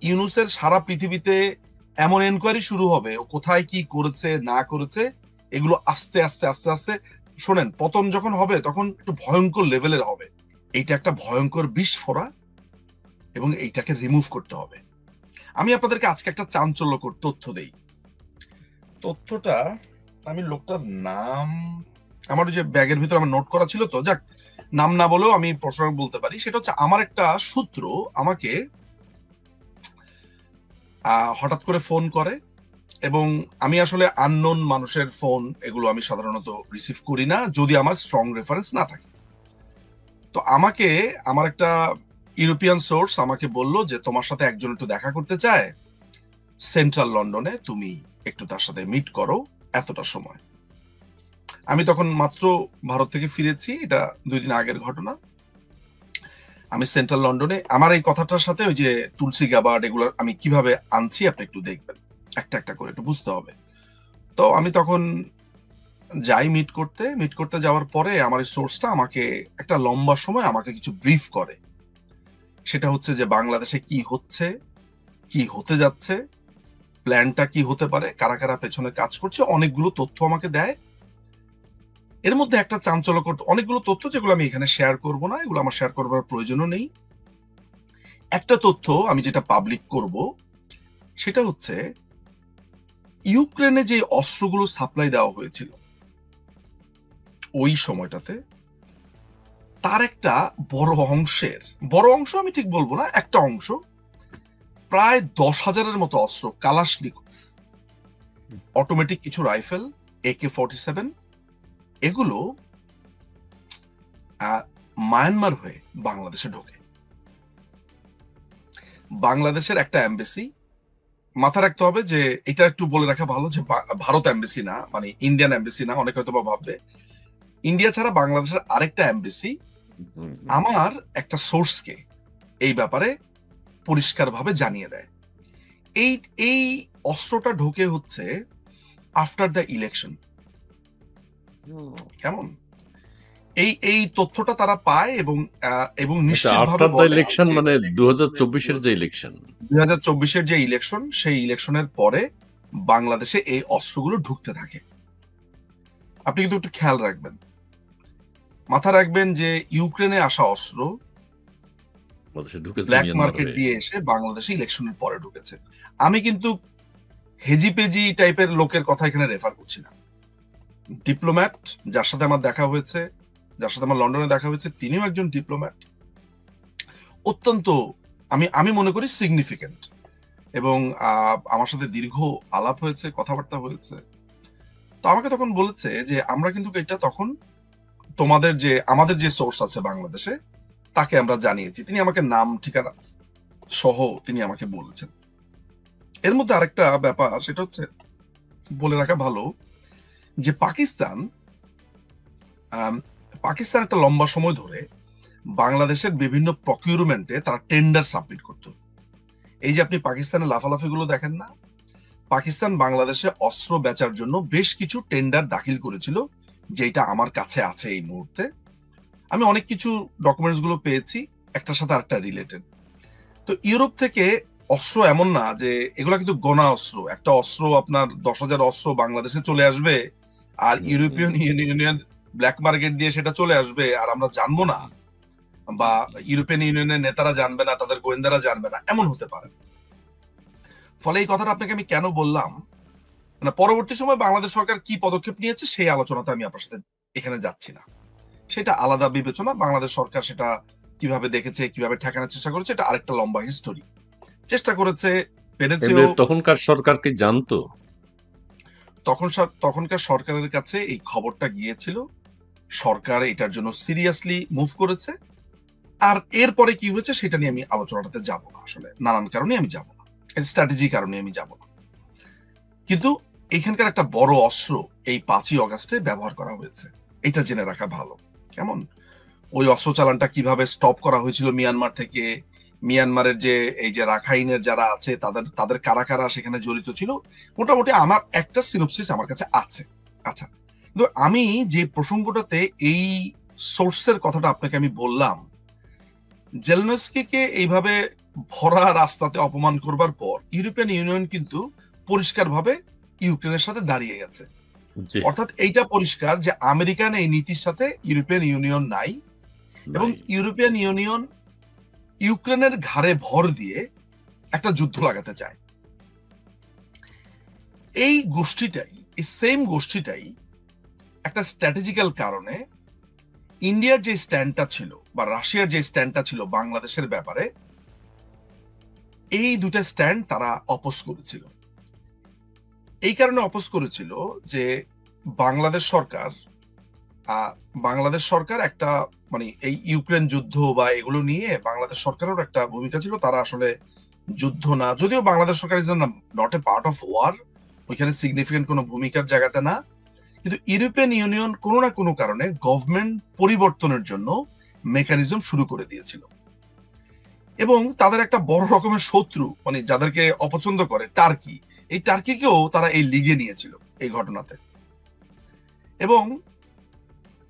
ইউনূসের সারা পৃথিবীতে এমন এনকোয়ারি শুরু হবে ও কোথায় কি করেছে না করেছে, এগুলো আস্তে আস্তে আস্তে আস্তে, শোনেন, পতন যখন হবে তখন একটু ভয়ঙ্কর লেভেলের হবে। এইটা একটা ভয়ঙ্কর বিস্ফোরা এবং এইটাকে রিমুভ করতে হবে। আমি আপনাদেরকে আজকে একটা চাঞ্চল্যকর তথ্য দেই। তথ্যটা আমি লোকটার নাম আমার যে ব্যাগের ভিতর আমার নোট করা ছিল, তো যাক, নাম না বলেও আমি প্রশ্ন বলতে পারি। সেটা হচ্ছে আমার একটা সূত্র আমাকে হঠাৎ করে ফোন করে, এবং আমি আসলে আননোন মানুষের ফোন এগুলো আমি সাধারণত রিসিভ করি না যদি আমার স্ট্রং রেফারেন্স না থাকে। তো আমাকে আমার একটা ইউরোপিয়ান সোর্স আমাকে বলল যে তোমার সাথে একজন একটু দেখা করতে চায় সেন্ট্রাল লন্ডনে, তুমি একটু তার সাথে মিট করো এতটা সময়। আমি তখন মাত্র ভারত থেকে ফিরেছি, এটা 2 দিন আগের ঘটনা। আমি সেন্ট্রাল লন্ডনে, আমার এই কথাটার সাথে ওই যে তুলসী গ্যাবার্ড এগুলো আমি কিভাবে আনছি আপনি একটু দেখবেন, একটা একটা করে একটু বুঝতে হবে। তো আমি তখন যাই মিট করতে যাওয়ার পরে আমার এই সোর্সটা আমাকে একটা লম্বা সময় আমাকে কিছু ব্রিফ করে। সেটা হচ্ছে যে বাংলাদেশে কি হচ্ছে, কি হতে যাচ্ছে, প্ল্যানটা কি হতে পারে, কারা কারা পেছনে কাজ করছে, অনেকগুলো তথ্য আমাকে দেয়। এর মধ্যে একটা চাঞ্চল্যকর অনেকগুলো তথ্য যেগুলো আমি এখানে শেয়ার করব না, এগুলো আমার শেয়ার করবার প্রয়োজনও নেই। একটা তথ্য আমি যেটা পাবলিক করব সেটা হচ্ছে ইউক্রেনে যে অস্ত্রগুলো সাপ্লাই দেওয়া হয়েছিল ওই সময়টাতে, তার একটা বড় অংশ আমি ঠিক বলবো না, একটা অংশ প্রায় 10,000-এর মতো অস্ত্র, কালাশনিকভ, অটোমেটিক কিছু রাইফেল, AK-47, এগুলো মায়ানমার হয়ে বাংলাদেশে ঢোকে। বাংলাদেশের একটা এমবেসি, মাথা রাখতে হবে যে এটা একটু বলে রাখা ভালো যে ভারত এমবেসি না, মানে ইন্ডিয়ান এমবেসি না, অনেকে হয়তো বা ভাববে। ইন্ডিয়া ছাড়া বাংলাদেশের আরেকটা এমবেসি আমার একটা সোর্সকে এই ব্যাপারে পরিষ্কারভাবে জানিয়ে দেয়। এই অস্ত্রটা ঢোকে হচ্ছে আফটার দ্য ইলেকশন। কেমন এই তথ্যটা তারা পায় এবং নিশ্চিতভাবে বলে ইলেকশন মানে 2024-এর যে ইলেকশন, 2024-এর যে ইলেকশন, সেই ইলেকশনের পরে বাংলাদেশে এই অস্ত্রগুলো ঢুকতে থাকে। আপনি কিন্তু একটু খেয়াল রাখবেন, মাথা রাখবেন যে ইউক্রেনে আসা অস্ত্র ব্ল্যাক মার্কেট দিয়ে এসে বাংলাদেশে ইলেকশনের পরে ঢুকেছে। আমি কিন্তু হেজিপেজি টাইপের লোকের কথা এখানে রেফার করছি না। ডিপ্লোম্যাট যার সাথে আমার দেখা হয়েছে, যার সাথে আমার লন্ডনে দেখা হয়েছে, তিনিও একজন ডিপ্লোম্যাট, অত্যন্ত আমি মনে করি সিগনিফিকেন্ট, এবং আমার সাথে দীর্ঘ আলাপ হয়েছে, কথাবার্তা হয়েছে। তো আমাকে তখন বলেছে যে আমরা কিন্তু এটা তখন আমাদের যে সোর্স আছে বাংলাদেশে তাকে আমরা জানিয়েছি। তিনি আমাকে নাম ঠিকানা সহ তিনি আমাকে বলেছেন। এর মধ্যে আরেকটা ব্যাপার, সেটা হচ্ছে বলে রাখা ভালো যে পাকিস্তান একটা লম্বা সময় ধরে বাংলাদেশের বিভিন্ন প্রকিউরমেন্টে তারা টেন্ডার সাবমিট করত। এই যে আপনি পাকিস্তানের লাফালাফিগুলো দেখেন না, পাকিস্তান বাংলাদেশে অস্ত্র বেচার জন্য বেশ কিছু টেন্ডার দাখিল করেছিল, যেটা আমার কাছে আছে এই মুহূর্তে। আমি অনেক কিছু ডকুমেন্টস গুলো পেয়েছি, একটার সাথে আরেকটা রিলেটেড। তো ইউরোপ থেকে অস্ত্র এমন না যে এগুলা কিন্তু গোনা অস্ত্র, একটা অস্ত্র আপনার 10,000 অস্ত্র বাংলাদেশে চলে আসবে আর ইউরোপিয়ান ইউনিয়নের ব্ল্যাক মার্কেট দিয়ে সেটা চলে আসবে আর আমরা জানবো না, বা ইউরোপিয়ান ইউনিয়নের নেতারা জানবে না, তাদের গোয়েন্দারা জানবে না, এমন হতে পারে। ফলে এই কথাটা আপনাকে আমি কেন বললাম, মানে পরবর্তী সময় বাংলাদেশ সরকার কি পদক্ষেপ নিয়েছে সেই আলোচনাতে আমি আপনার সাথে এখানে যাচ্ছি না, সেটা আলাদা বিবেচনা। বাংলাদেশ সরকার সেটা কিভাবে দেখেছে, কিভাবে ঠেকানোর চেষ্টা করেছে, এটা আরেকটা লম্বা হিস্টোরি। চেষ্টা করেছে, পেরেছেও। তখনকার সরকার কি জানতো? তখনকার সরকারের কাছে এই খবরটা গিয়েছিল, সরকার এটার জন্য সিরিয়াসলি মুভ করেছে। আর এরপরে কি হয়েছে সেটা নিয়ে আমি আলোচনাটাতে যাব না, আসলে নানান কারণে আমি যাব না, স্ট্র্যাটেজি কারণে আমি যাব না। কিন্তু এখানকার একটা বড় অস্ত্র এই 5ই অগাস্টে ব্যবহার করা হয়েছে, এটা জেনে রাখা ভালো। কেমন ওই অস্ত্র চালানটা কিভাবে স্টপ করা হয়েছিল মিয়ানমার থেকে, মিয়ানমারের যে এই যে রাখাইনের যারা আছে তাদের কারা কারা সেখানে জড়িত ছিল, মোটামুটি আমার একটা সিনোপসিস আমার কাছে আছে। আচ্ছা, কিন্তু আমি যে প্রসঙ্গটাতে এই সোর্সের কথাটা আপনাকে আমি বললাম, জেলেনস্কিকে এইভাবে ভরা রাস্তাতে অপমান করবার পর ইউরোপিয়ান ইউনিয়ন কিন্তু পরিষ্কারভাবে ইউক্রেনের সাথে দাঁড়িয়ে গেছে। অর্থাৎ এইটা পরিষ্কার যে আমেরিকান এই নীতির সাথে ইউরোপিয়ান ইউনিয়ন নাই, এবং ইউরোপিয়ান ইউনিয়ন ইউক্রেনের ঘাড়ে ভর দিয়ে একটা যুদ্ধ লাগাতে চায়। এই গোষ্ঠীটাই, এই সেম গোষ্ঠীটাই একটা স্ট্র্যাটেজিক্যাল কারণে ইন্ডিয়ার যে স্ট্যান্ডটা ছিল বা রাশিয়ার যে স্ট্যান্ডটা ছিল বাংলাদেশের ব্যাপারে, এই দুটা স্ট্যান্ড তারা অপোজ করেছিল। এই কারণে অপোজ করেছিল যে বাংলাদেশ সরকার একটা মানে এই ইউক্রেন যুদ্ধ বা এগুলো নিয়ে বাংলাদেশ সরকারের একটা ভূমিকা ছিল। তারা আসলে যুদ্ধ না, যদিও বাংলাদেশ সরকার is not a part of war, ওইখানে সিগনিফিকেন্ট কোনো ভূমিকার জায়গাতে না, কিন্তু ইউরোপিয়ান ইউনিয়ন কোনো না কোনো কারণে গভর্নমেন্ট পরিবর্তনের জন্য মেকানিজম শুরু করে দিয়েছিল। এবং তাদের একটা বড় রকমের শত্রু, মানে যাদেরকে অপছন্দ করে, টার্কি, এই টার্কিকেও তারা এই লিগে নিয়েছিল এই ঘটনাতে। এবং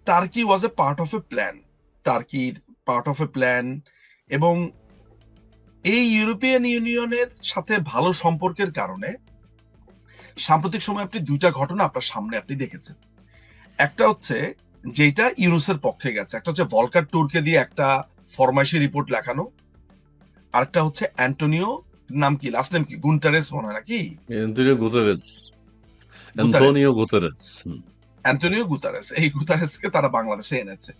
turkey was A part of A plan. এবং এই ইউরোপিয়ান ইউনিয়নের সাথে ভালো সম্পর্কের কারণে সাম্প্রতিক সময় আপনি দুইটা ঘটনা আপনার সামনে আপনি দেখেছেন। একটা হচ্ছে যেটা ইউনুসের পক্ষে গেছে, একটা হচ্ছে ভলকার ট্যুরকে দিয়ে একটা ফরমাইশি রিপোর্ট লেখানো, আরেকটা হচ্ছে অ্যান্টোনিও, নাম কি লাস্ট নেম কি, গুন্টারেস মনে হয় নাকি, অ্যান্টোনিও গুতারেস, এই গুতারেসকে তারা বাংলাদেশে এনেছে।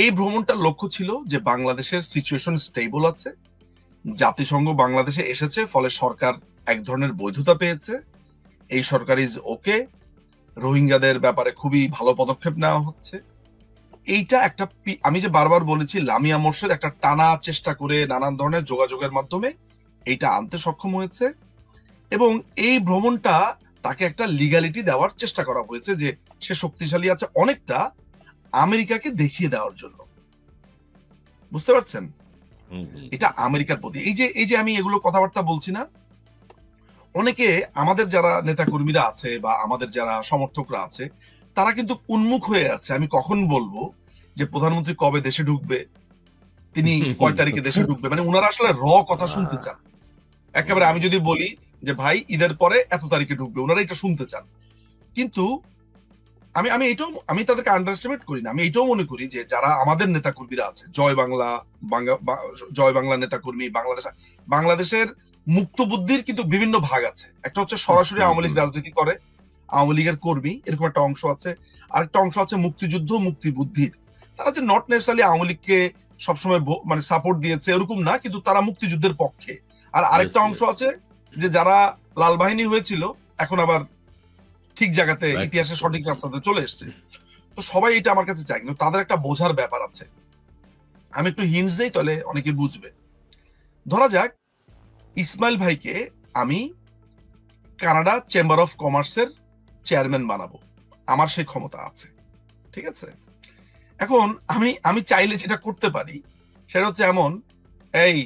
এই ভ্রমণটার লক্ষ্য ছিল যে বাংলাদেশের সিচুয়েশন স্টেবল আছে, জাতিসংঘ বাংলাদেশে এসেছে, ফলে সরকার এক ধরনের বৈধতা পেয়েছে, এই সরকার ইজ ওকে, রোহিঙ্গাদের ব্যাপারে খুবই ভালো পদক্ষেপ নেওয়া হচ্ছে। এইটা একটা আমি যে বারবার বলেছি, লামিয়া মোর্শেদ একটা টানা চেষ্টা করে নানান ধরনের যোগাযোগের মাধ্যমে এইটা আনতে সক্ষম হয়েছে। এবং এই ভ্রমণটা তাকে একটা লিগ্যালিটি দেওয়ার চেষ্টা করা হয়েছে যে সে শক্তিশালী আছে অনেকটা, আমেরিকাকে দেখিয়ে দেওয়ার জন্য। বুঝতে পারছেন? এটা আমেরিকার প্রতি এই যে আমি এগুলো কথাবার্তা বলছি না, অনেকে আমাদের যারা নেতা কর্মীরা আছে বা আমাদের যারা সমর্থকরা আছে, তারা কিন্তু উন্মুখ হয়ে আছে আমি কখন বলবো যে প্রধানমন্ত্রী কবে দেশে ঢুকবে, তিনি কয় তারিখে দেশে ঢুকবে, মানে ওনারা আসলে কথা শুনতে চান। একেবারে আমি যদি বলি যে ভাই ঈদের পরে এত তারিখে ঢুকবে, ওনারা এটা শুনতে চান। কিন্তু আমি তাদেরকে আন্ডারএস্টিমেট করি না, আমি এটাও মনে করি যে যারা আমাদের নেতা কর্মীরা আছে, জয় বাংলা নেতা কর্মী, বাংলাদেশের মুক্ত বুদ্ধির কিন্তু বিভিন্ন ভাগ আছে। একটা হচ্ছে সরাসরি আওয়ামী লীগ রাজনীতি করে, আওয়ামী লীগের কর্মী, এরকম একটা অংশ আছে। আরেকটা অংশ আছে মুক্তিযুদ্ধ মুক্তি বুদ্ধির, তারা যে নট নেসেসারিলি আওয়ামী লীগকে সবসময় মানে সাপোর্ট দিয়েছে এরকম না, কিন্তু তারা মুক্তিযুদ্ধের পক্ষে। আর আরেকটা অংশ আছে যে যারা লাল বাহিনী হয়েছিল এখন আবার ঠিক জায়গাতে ইতিহাসের সঠিক রাস্তাতে চলে এসছে। তো সবাই এটা আমার কাছে চায়, কিন্তু তাদের একটা বোঝার ব্যাপার আছে। আমি একটু হিন্টস দেই, তাহলে অনেকে বুঝবে। ধরা যাক ইসমাইল ভাইকে আমি কানাডা চেম্বার অফ কমার্সের চেয়ারম্যান বানাবো, আমার সেই ক্ষমতা আছে, ঠিক আছে? এখন আমি চাইলে যেটা করতে পারি সেটা হচ্ছে এমন, এই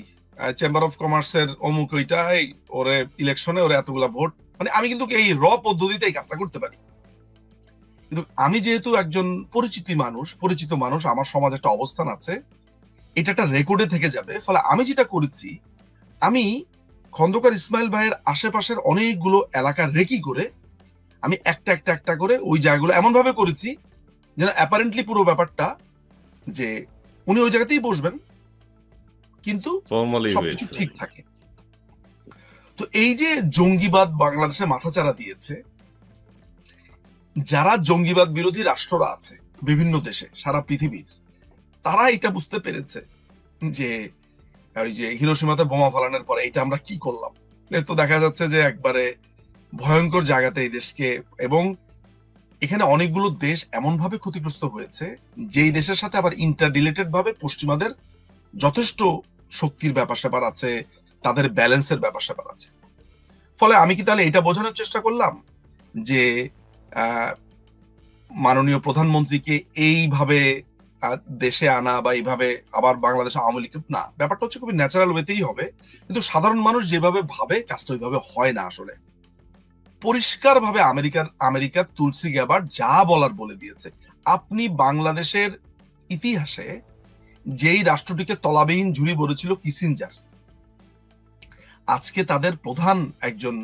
চেম্বার অফ কমার্সের অমুক ওইটা, এই ওরে ইলেকশনে ওরে এতগুলা ভোট, মানে আমি কিন্তু এই পদ্ধতিতে এই কাজটা করতে পারি। কিন্তু আমি যেহেতু একজন পরিচিত মানুষ, আমার সমাজে একটা অবস্থান আছে, এটা একটা রেকর্ডে থেকে যাবে। ফলে আমি যেটা করেছি, আমি খন্দকার ইসমাইল ভাইয়ের আশেপাশের অনেকগুলো এলাকা রেকি করে আমি একটা করে ওই জায়গাগুলো এমন ভাবে করেছি যেন অ্যাপারেন্টলি পুরো ব্যাপারটা যে উনি ওই জায়গাতেই বসবেন, কিন্তু সবকিছু ঠিক থাকে। তো এই যে জঙ্গিবাদ বাংলাদেশে মাথাচাড়া দিয়েছে, যারা জঙ্গিবাদ বিরোধী রাষ্ট্ররা আছে বিভিন্ন দেশে সারা পৃথিবীর, তারা এটা বুঝতে পেরেছে যে ওই যে হিরোশিমাতে বোমা ফালানোর পরে এটা আমরা কি করলাম, তো দেখা যাচ্ছে যে একবারে ভয়ঙ্কর জায়গাতে এই দেশকে, এবং এখানে অনেকগুলো দেশ এমন ভাবে ক্ষতিগ্রস্ত হয়েছে যেই দেশের সাথে আবার ইন্টার রিলেটেড ভাবে পশ্চিমাদের যথেষ্ট শক্তির ব্যাপার স্যাপার আছে, তাদের ব্যালেন্সের ব্যাপার স্যাপার আছে। ফলে আমি কি তাহলে এটা বোঝানোর চেষ্টা করলাম যে মাননীয় প্রধানমন্ত্রীকে এইভাবে দেশে আনা বা এইভাবে আবার বাংলাদেশ আওয়ামী লীগ, না, ব্যাপারটা হচ্ছে খুবই ন্যাচারাল ওয়েতেই হবে, কিন্তু সাধারণ মানুষ যেভাবে ভাবে কাজটা ওইভাবে হয় না। আসলে পরিষ্কার ভাবে আমেরিকার তুলসী গ্যাবার্ড যা বলার বলে দিয়েছে। আপনি বাংলাদেশের ইতিহাসে যেই রাষ্ট্রটিকে তলাবিহীন ঝুড়ি বলেছিল কিসিঞ্জার, আজকে তাদের প্রধান একজন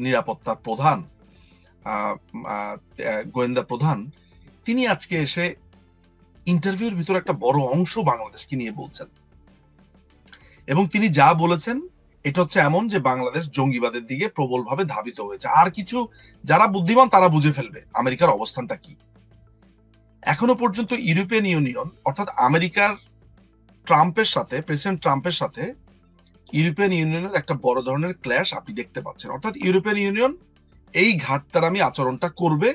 নিরাপত্তার প্রধান, গোয়েন্দা প্রধান, তিনি আজকে এসে ইন্টারভিউর ভিতরে একটা বড় অংশ বাংলাদেশকে নিয়ে বলছেন, এবং তিনি যা বলেছেন এটা হচ্ছে এমন যে বাংলাদেশ জঙ্গিবাদের দিকে প্রবলভাবে ধাবিত হয়েছে। আর কিছু যারা বুদ্ধিমান তারা বুঝে ফেলবে আমেরিকার অবস্থানটা কি। এখনো পর্যন্ত ইউরোপিয়ান ইউনিয়ন অর্থাৎ আমেরিকার ট্রাম্পের সাথে, প্রেসিডেন্ট ট্রাম্পের সাথে ইউরোপিয়ান ইউনিয়নের একটা বড় ধরনের ক্ল্যাশ আপনি দেখতে পাচ্ছেন। অর্থাৎ ইউরোপিয়ান ইউনিয়ন এই ঘাটতারামি আচরণটা করবে,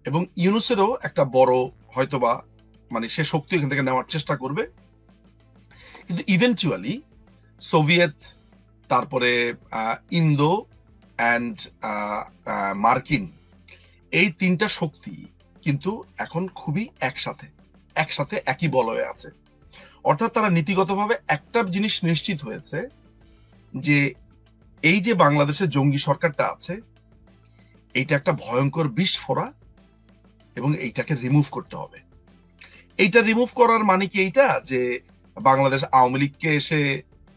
এবং ইউনুসেরও একটা বড় হয়তোবা মানে সে শক্তি এখান থেকে নেওয়ার চেষ্টা করবে। কিন্তু ইভেন্চুয়ালি সোভিয়েত, তারপরে ইন্দো অ্যান্ড মার্কিন, এই তিনটা শক্তি কিন্তু এখন খুবই একসাথে একই বলয়ে আছে। অর্থাৎ তারা নীতিগতভাবে একটা জিনিস নিশ্চিত হয়েছে যে এই যে বাংলাদেশের জঙ্গি সরকারটা আছে এইটা একটা ভয়ঙ্কর বিস্ফোরা, এবং এইটাকে রিমুভ করতে হবে। এইটা রিমুভ করার মানে কি এইটা যে বাংলাদেশ আওয়ামী লীগকে এসে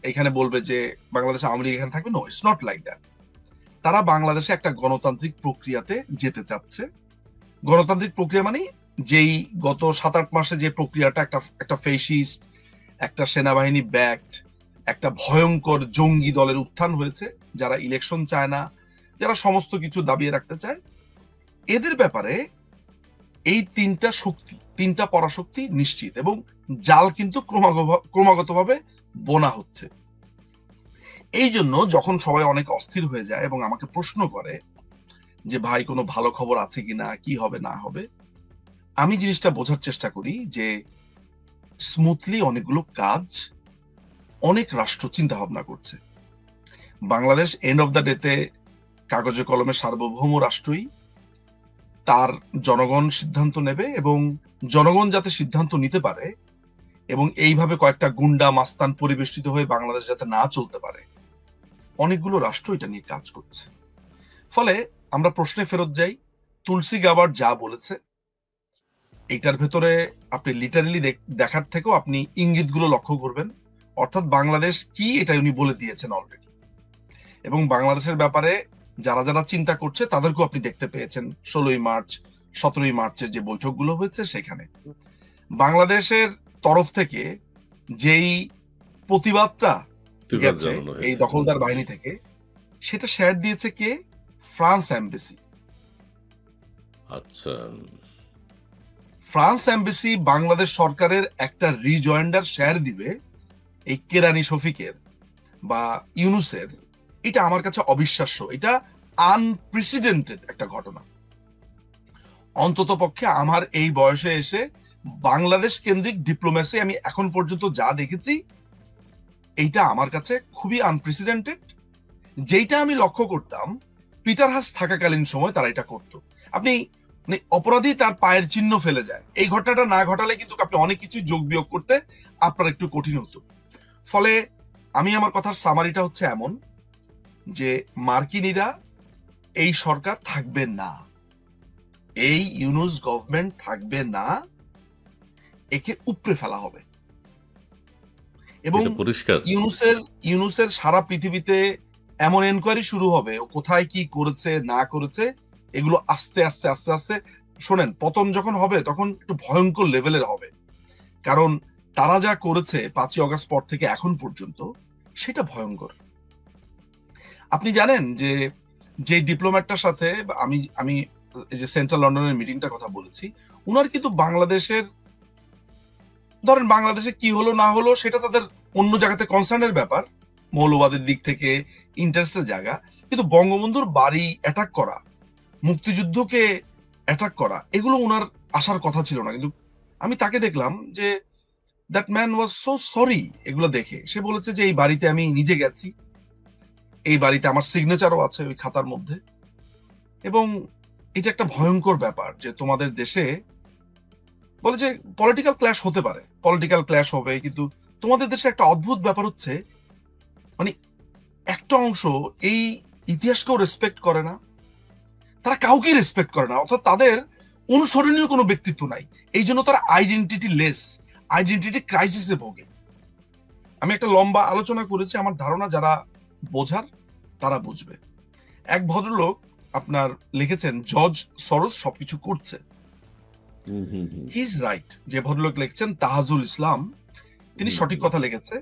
এখানে বলবে যে বাংলাদেশ আওয়ামী লীগ এখানে থাকবে? No, it's not like that. তারা বাংলাদেশে একটা গণতান্ত্রিক প্রক্রিয়াতে যেতে চাচ্ছে। গণতান্ত্রিক প্রক্রিয়া মানে যেই গত 7-8 মাসে যে প্রক্রিয়াটা একটা ফেসিস্ট, একটা সেনাবাহিনী ব্যাকড, একটা ভয়ঙ্কর জঙ্গি দলের উত্থান হয়েছে, যারা ইলেকশন চায় না, যারা সমস্ত কিছু দাবিয়ে রাখতে চায়, এদের ব্যাপারে এই তিনটা পরাশক্তি নিশ্চিত, এবং জাল কিন্তু ক্রমাগতভাবে বোনা হচ্ছে। এই জন্য যখন সবাই অনেক অস্থির হয়ে যায় এবং আমাকে প্রশ্ন করে যে ভাই কোনো ভালো খবর আছে কিনা, কি হবে না হবে, আমি জিনিসটা বোঝার চেষ্টা করি যে স্মুথলি অনেকগুলো কাজ অনেক রাষ্ট্র চিন্তা ভাবনা করছে। বাংলাদেশ এন্ড অফ দ্য ডেতে কাগজে কলমে সার্বভৌম রাষ্ট্রই, তার জনগণ সিদ্ধান্ত নেবে, এবং জনগণ যাতে সিদ্ধান্ত নিতে পারে এবং এইভাবে কয়েকটা গুন্ডা মাস্তান পরিবেষ্টিত হয়ে বাংলাদেশ যাতে না চলতে পারে, অনেকগুলো রাষ্ট্র এটা নিয়ে কাজ করছে। ফলে আমরা প্রশ্নে ফেরত যাই, তুলসী গাবার্ড যা বলেছে এইটার ভেতরে আপনি লিটারালি দেখার থেকেও আপনি ইঙ্গিতগুলো লক্ষ্য করবেন। অর্থাৎ বাংলাদেশ কি এটা উনি বলে দিয়েছেন অলরেডি, এবং বাংলাদেশের ব্যাপারে যারা যারা চিন্তা করছে তাদেরকেও আপনি দেখতে পেয়েছেন 16ই মার্চ 17ই মার্চের যে বৈঠকগুলো হয়েছে সেখানে। বাংলাদেশের তরফ থেকে যেই প্রতিবাদটা গেছে এই দখলদার বাহিনী থেকে, সেটা শেয়ার দিয়েছে কে? France embassy. আচ্ছা, ফ্রান্স এমবেসি বাংলাদেশ সরকারের একটা রিজয়েন্ডার শেয়ার দিবে এই কেরানি শফিকের বা ইউনুসের, এটা আমার কাছে অবিশ্বাস্য। এটা আনপ্রেসিডেন্টেড একটা ঘটনা। অন্তত পক্ষে আমার এই বয়সে এসে বাংলাদেশ কেন্দ্রিক ডিপ্লোমেসি আমি এখন পর্যন্ত যা দেখেছি, এইটা আমার কাছে খুবই আনপ্রেসিডেন্টেড। যেইটা আমি লক্ষ্য করতাম পিটার হাস থাকাকালীন সময় তারা এটা করত। আপনি মানে অপরাধী তার পায়ের চিহ্ন ফেলে যায়, এই ঘটনাটা না ঘটালে কিন্তু আপনি অনেক কিছু যোগ বিয়োগ করতে আপনার একটু কঠিন হতো। ফলে আমি আমার কথার সামারিটা হচ্ছে এমন যে মার্কিনীরা এই সরকার থাকবে না, এই ইউনুস গভর্নমেন্ট থাকবে না, একে উপড়ে ফেলা হবে। এবং ইউনুসের সারা পৃথিবীতে এমন এনকোয়ারি শুরু হবে, ও কোথায় কি করেছে না করেছে এগুলো আস্তে আস্তে আস্তে আস্তে শোনেন, পতন যখন হবে তখন একটু ভয়ঙ্কর লেভেলের হবে। কারণ তারা যা করেছে 5ই অগস্ট পর থেকে এখন পর্যন্ত সেটা ভয়ঙ্কর। আপনি জানেন যে যে ডিপ্লোম্যাটটার সাথে আমি যে সেন্ট্রাল লন্ডনের মিটিংটার কথা বলেছি, উনার কিন্তু বাংলাদেশের, ধরেন বাংলাদেশে কি হলো না হলো সেটা তাদের অন্য জায়গাতে কনসার্নের ব্যাপার, মৌলবাদের দিক থেকে ইন্টারেস্টের জায়গা, কিন্তু বঙ্গবন্ধুর বাড়ি অ্যাটাক করা, মুক্তিযুদ্ধকে অ্যাটাক করা, এগুলো উনার আসার কথা ছিল না। কিন্তু আমি তাকে দেখলাম যে that man was so sorry. এগুলো দেখে সে বলেছে যে এই বাড়িতে আমি নিজে গেছি, এই বাড়িতে আমার সিগনেচারও আছে ওই খাতার মধ্যে, এবং এটা একটা ভয়ঙ্কর ব্যাপার যে তোমাদের দেশে বলে যে পলিটিক্যাল ক্ল্যাশ হতে পারে, পলিটিক্যাল ক্ল্যাশ হবে, কিন্তু তোমাদের দেশে একটা অদ্ভুত ব্যাপার হচ্ছে মানে একটা অংশ এই ইতিহাসকেও রেসপেক্ট করে না, তারা কাউকে রেসপেক্ট করে না, অর্থাৎ তাদের অনুসরণীয় কোনো ব্যক্তিত্ব নাই। এই জন্য তারা আইডেন্টিটি লেস, আইডেন্টিটি ক্রাইসিসে ভোগে। আমি একটা লম্বা আলোচনা করেছি, আমার ধারণা যারা বোঝার তারা বুঝবে। এক ভদ্রলোক আপনার লিখেছেন জর্জ সরোজ সবকিছু করছে, হি ইজ রাইট। যে ভদ্রলোক লিখছেন তাহাজুল ইসলাম, তিনি সঠিক কথা লিখেছে।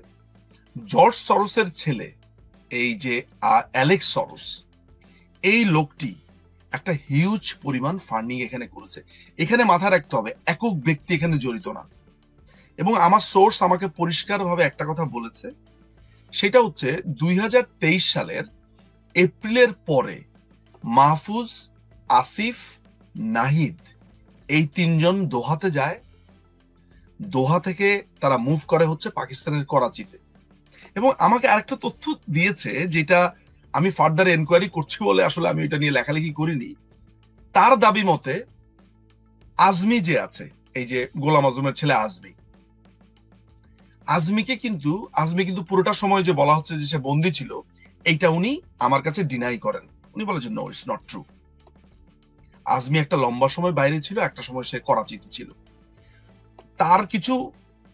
জর্জ সরোসের ছেলে এই যে অ্যালেক্স সরোস, এই লোকটি একটা হিউজ পরিমাণ ফান্ডিং এখানে করেছে। এখানে মাথায় রাখতে হবে একক ব্যক্তি এখানে জড়িত না। এবং আমার সোর্স আমাকে পরিষ্কারভাবে একটা কথা বলেছে, সেটা হচ্ছে 2023 সালের এপ্রিলের পরে মাহফুজ, আসিফ, নাহিদ এই তিনজন দোহাতে যায়। দোহা থেকে তারা মুভ করে হচ্ছে পাকিস্তানের করাচিতে। এবং আমাকে আরেকটা তথ্য দিয়েছে, যেটা আমি ফার্দার এনকোয়ারি করছি বলে আসলে আমি এটা নিয়ে লেখালেখি করিনি। তার দাবি মতে আজমি যে আছে, এই যে গোলাম আজমের ছেলে আজমি, আজমি কিন্তু পুরোটা সময় যে বলা হচ্ছে যে সে বন্দী ছিল, এইটা উনি আমার কাছে ডিনাই করেন। উনি বলে যে no, it's not true. Azmi একটা লম্বা সময় বাইরে ছিল, একটা সময় সে করাচিতে ছিল। তার কিছু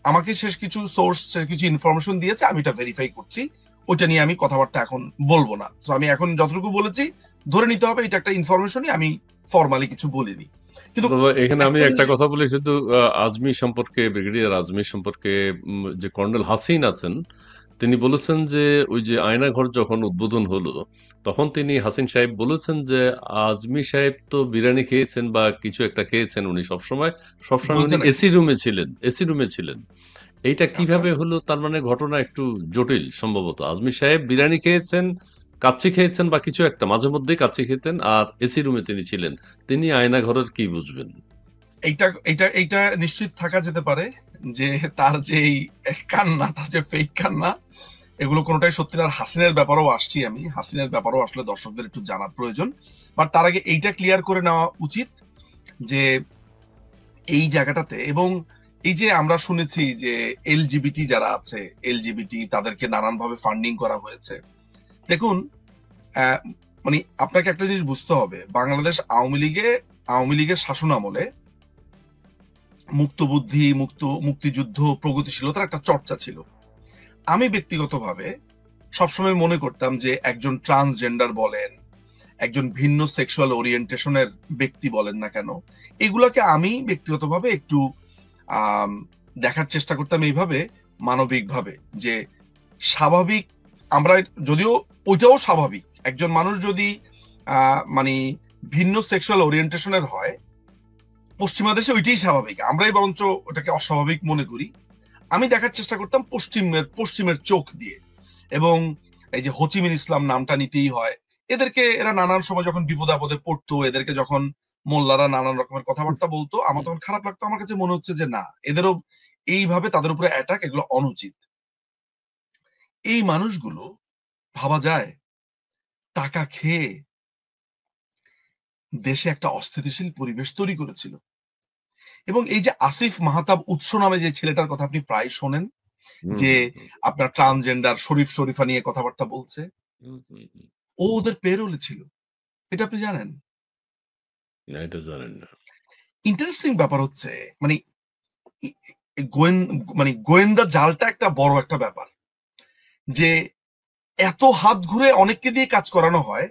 আমাকে শেষ কিছু সোর্স কিছু ইনফরমেশন দিয়েছে, আমি এটা ভেরিফাই করছি, ওইটা নিয়ে আমি কথাবার্তা এখন বলবো না। তো আমি এখন যতটুকু বলেছি ধরে নিতে হবে এটা একটা ইনফরমেশনই, আমি ফর্মালি কিছু বলিনি। কিন্তু এখানে আমি একটা কথা বলি শুধু, আজমি সম্পর্কে, ব্রিগেডিয়ার আজমি সম্পর্কে, যে কর্নেল হাসিন আছেন, তিনি বলেছেন যে ওই যে আয়নাঘর যখন উদ্বোধন হলো তখন তিনি, হাসিন সাহেব বলেছেন যে আজমি সাহেব তো বিরিয়ানি খেয়েছেন বা কিছু একটা খেয়েছেন, উনি সবসময় উনি এসি রুমে ছিলেন। এইটা কিভাবে হলো? তার মানে ঘটনা একটু জটিল সম্ভবত। আজমি সাহেব বিরিয়ানি খেয়েছেন, কাচ্চি খেয়েছেন বা কিছু একটা, মাঝে মধ্যেই কাচ্চি খেতেন, আর এসি রুমে তিনি ছিলেন। তিনি আয়না ঘরের কি বুঝবেন? এইটা এইটা এইটা নিশ্চিত থাকা যেতে পারে যে তার যে কান্না, তার যে ফেক কান্না, এগুলো কোনোটাই সত্যি না। হাসিনের ব্যাপারেও আসছি আমি, হাসিনের ব্যাপারেও আসলে দর্শকদের একটু জানার প্রয়োজন। বাট তার আগে এইটা ক্লিয়ার করে নেওয়া উচিত যে এই জায়গাটাতে, এবং এই যে আমরা শুনেছি যে এলজিবিটি যারা আছে, এলজিবিটি তাদেরকে নানানভাবে ফান্ডিং করা হয়েছে। দেখুন, মানে আপনাকে একটা জিনিস বুঝতে হবে, বাংলাদেশ আওয়ামী লীগের শাসন আমলে মুক্তবুদ্ধি, মুক্তিযুদ্ধ, প্রগতিশীলতার একটা চর্চা ছিল। আমি ব্যক্তিগতভাবে সবসময় মনে করতাম যে একজন ট্রান্সজেন্ডার বলেন, একজন ভিন্ন সেক্সুয়াল ওরিয়েন্টেশনের ব্যক্তি বলেন না কেন, এগুলাকে আমি ব্যক্তিগতভাবে একটু দেখার চেষ্টা করতাম এইভাবে, মানবিকভাবে, যে স্বাভাবিক আমরা, যদিও ওইটাও স্বাভাবিক, একজন মানুষ যদি মানে ভিন্ন সেক্সুয়াল ওরিয়েন্টেশনের হয়, পশ্চিমা দেশে ওইটাই স্বাভাবিক, আমরাই বরঞ্চ ওটাকে অস্বাভাবিক মনে করি। আমি দেখার চেষ্টা করতাম পশ্চিমের চোখ দিয়ে। এবং এই যে হোচিমিন ইসলাম নামটা নিতেই হয়, এরা নানান সময় যখন বিপদ আপদে পড়তো, এদেরকে যখন মোল্লারা নানান রকমের কথাবার্তা বলতো, আমার তখন খারাপ লাগতো। আমার কাছে মনে হচ্ছে যে না, এদেরও এইভাবে তাদের উপরে অ্যাটাক, এগুলো অনুচিত। এই মানুষগুলো ভাবা যায় টাকা খেয়ে দেশে একটা অস্থিতিশীল পরিবেশ তৈরি করেছিল। এবং এই যে আসিফ মাহতাব উৎস নামে যে ছেলেটার কথা আপনি প্রায় শোনেন, যে আপনার ট্রান্সজেন্ডার শরীফা নিয়ে কথাবার্তা বলছে, ও ওদের পেরোলে ছিল, এটা আপনি জানেন? এটা জানেন না। ইন্টারেস্টিং ব্যাপার হচ্ছে, মানে গোয়েন্দা জালটা একটা বড় একটা ব্যাপার, যে এত হাত ঘুরে অনেককে দিয়ে কাজ করানো হয়,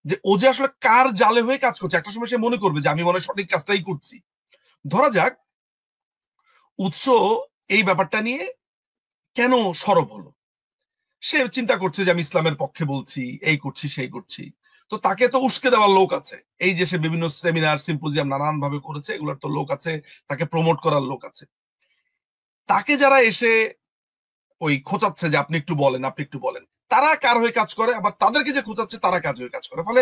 যে ও যে আসলে কার জালে হয়ে কাজ করছে, একটা সময় সে মনে করবে যে আমি মনে সঠিক কাজটাই করছি। ধরা যাক উৎস এই ব্যাপারটা নিয়ে কেন সরব হলো, সে চিন্তা করছে যে আমি ইসলামের পক্ষে বলছি, এই করছি সেই করছি, তো তাকে তো উস্কে দেওয়ার লোক আছে, এই যে সে বিভিন্ন সেমিনার সিম্পোজিয়াম নানান ভাবে করেছে, এগুলোর তো লোক আছে, তাকে প্রমোট করার লোক আছে। তাকে যারা এসে ওই খোঁচাচ্ছে যে আপনি একটু বলেন, তারা কার হয়ে কাজ করে, আবার তাদেরকে যে খোঁচাচ্ছে তারা কাজ হয়ে কাজ করে, ফলে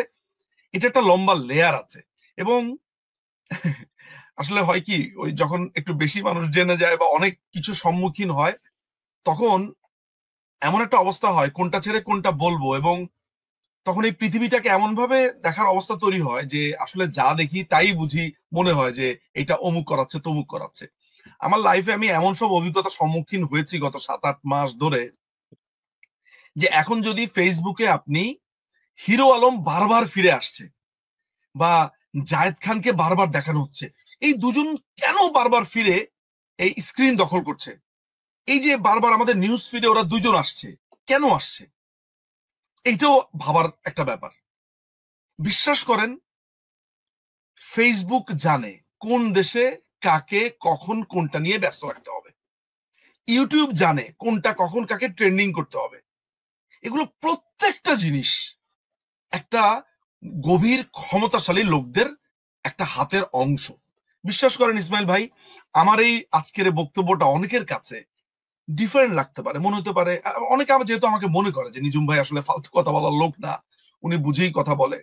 এটা একটা লম্বা লেয়ার আছে। এবং আসলে হয় কি, ওই যখন একটু বেশি মানুষ জেনে যায় বা অনেক কিছু সম্মুখীন হয়, তখন এমন একটা অবস্থা হয় কোনটা ছেড়ে কোনটা বলবো, এবং তখন এই পৃথিবীটাকে এমন ভাবে দেখার অবস্থা তৈরি হয় যে আসলে যা দেখি তাই বুঝি, মনে হয় যে এটা অমুক করাচ্ছে তমুক করাচ্ছে। আমার লাইফে আমি এমন সব অভিজ্ঞতার সম্মুখীন হয়েছি গত 7-8 মাস ধরে, যে এখন যদি ফেসবুকে আপনি হিরো আলম বারবার ফিরে আসছে বা জায়েদ খানকে বারবার দেখানো হচ্ছে, এই দুজন কেন বারবার ফিরে এই স্ক্রিন দখল করছে, এই যে বারবার আমাদের নিউজ ফিডে ওরা দুজন আসছে, কেন আসছে? এইটাও ভাবার একটা ব্যাপার। বিশ্বাস করেন, ফেসবুক জানে কোন দেশে কাকে কখন কোনটা নিয়ে ব্যস্ত রাখতে হবে। ইউটিউব জানে কোনটা কখন কাকে ট্রেন্ডিং করতে হবে। এগুলো প্রত্যেকটা জিনিস একটা গভীর ক্ষমতাশালী লোকদের একটা হাতের অংশ। বিশ্বাস করেন ইসমাইল ভাই, আমার এই আজকের বক্তব্যটা অনেকের কাছে ডিফারেন্ট লাগতে পারে, মনে হতে পারে, অনেকে আমার যেহেতু আমাকে মনে করে যে নিঝুম ভাই আসলে ফালতু কথা বলার লোক না, উনি বুঝেই কথা বলে,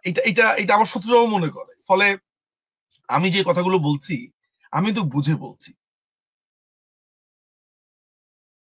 এটা এটা এটা আমার শত্রুরাও মনে করে। ফলে আমি যে কথাগুলো বলছি আমি তো বুঝে বলছি।